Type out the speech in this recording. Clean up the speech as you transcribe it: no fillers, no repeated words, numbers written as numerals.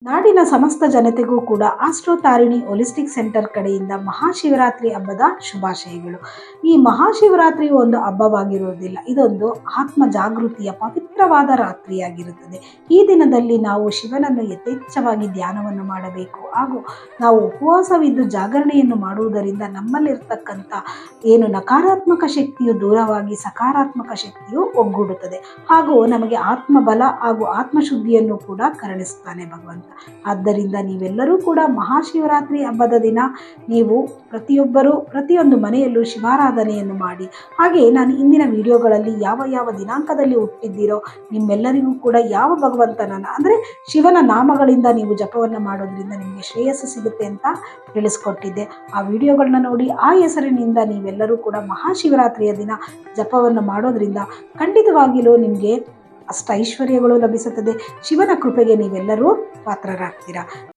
ನಾಡಿನ ಸಮಸ್ತ ಜನತೆಗೂ ಕೂಡ ಆಸ್ಟ್ರೋ ತಾರಿಣಿ ಹೋಲಿಸ್ಟಿಕ್ ಸೆಂಟರ್ ಕಡೆಯಿಂದ ಮಹಾಶಿವರಾತ್ರಿ ಹಬ್ಬದ ಶುಭಾಶಯಗಳು. ಈ ಮಹಾಶಿವರಾತ್ರಿ ಒಂದು ಹಬ್ಬವಾಗಿರುವುದಿಲ್ಲ, ಇದೊಂದು ಆತ್ಮ ಜಾಗೃತಿಯ ಪವಿತ್ರವಾದ ರಾತ್ರಿಯಾಗಿರುತ್ತದೆ. ಈ ದಿನದಲ್ಲಿ ನಾವು ಶಿವನನ್ನು ಯಥೇಚ್ಛವಾಗಿ ಧ್ಯಾನವನ್ನು ಮಾಡಬೇಕು ಹಾಗೂ ನಾವು ಉಪವಾಸವಿದ್ದು ಜಾಗರಣೆಯನ್ನು ಮಾಡುವುದರಿಂದ ನಮ್ಮಲ್ಲಿರ್ತಕ್ಕಂಥ ಏನು ನಕಾರಾತ್ಮಕ ಶಕ್ತಿಯು ದೂರವಾಗಿ ಸಕಾರಾತ್ಮಕ ಶಕ್ತಿಯು ಒಗ್ಗೂಡುತ್ತದೆ ಹಾಗೂ ನಮಗೆ ಆತ್ಮಬಲ ಹಾಗೂ ಆತ್ಮಶುದ್ಧಿಯನ್ನು ಕೂಡ ಕರುಣಿಸ್ತಾನೆ ಭಗವಂತ. ಆದ್ದರಿಂದ ನೀವೆಲ್ಲರೂ ಕೂಡ ಮಹಾಶಿವರಾತ್ರಿ ಹಬ್ಬದ ದಿನ ನೀವು ಪ್ರತಿಯೊಂದು ಮನೆಯಲ್ಲೂ ಶಿವಾರಾಧನೆಯನ್ನು ಮಾಡಿ. ಹಾಗೆ ನಾನು ಇಂದಿನ ವಿಡಿಯೋಗಳಲ್ಲಿ ಯಾವ ದಿನಾಂಕದಲ್ಲಿ ಹುಟ್ಟಿದ್ದೀರೋ ನಿಮ್ಮೆಲ್ಲರಿಗೂ ಕೂಡ ಯಾವ ಭಗವಂತನನ್ನು ಅಂದರೆ ಶಿವನ ನಾಮಗಳಿಂದ ನೀವು ಜಪವನ್ನು ಮಾಡೋದ್ರಿಂದ ನಿಮಗೆ ಶ್ರೇಯಸ್ಸು ಸಿಗುತ್ತೆ ಅಂತ ತಿಳಿಸ್ಕೊಟ್ಟಿದ್ದೆ. ಆ ವಿಡಿಯೋಗಳನ್ನ ನೋಡಿ ಆ ಹೆಸರಿನಿಂದ ನೀವೆಲ್ಲರೂ ಕೂಡ ಮಹಾಶಿವರಾತ್ರಿಯ ದಿನ ಜಪವನ್ನು ಮಾಡೋದ್ರಿಂದ ಖಂಡಿತವಾಗಿಯೂ ನಿಮಗೆ ಅಷ್ಟ ಐಶ್ವರ್ಯಗಳು ಲಭಿಸುತ್ತದೆ. ಶಿವನ ಕೃಪೆಗೆ ನೀವೆಲ್ಲರೂ ಪಾತ್ರರಾಗ್ತೀರಾ.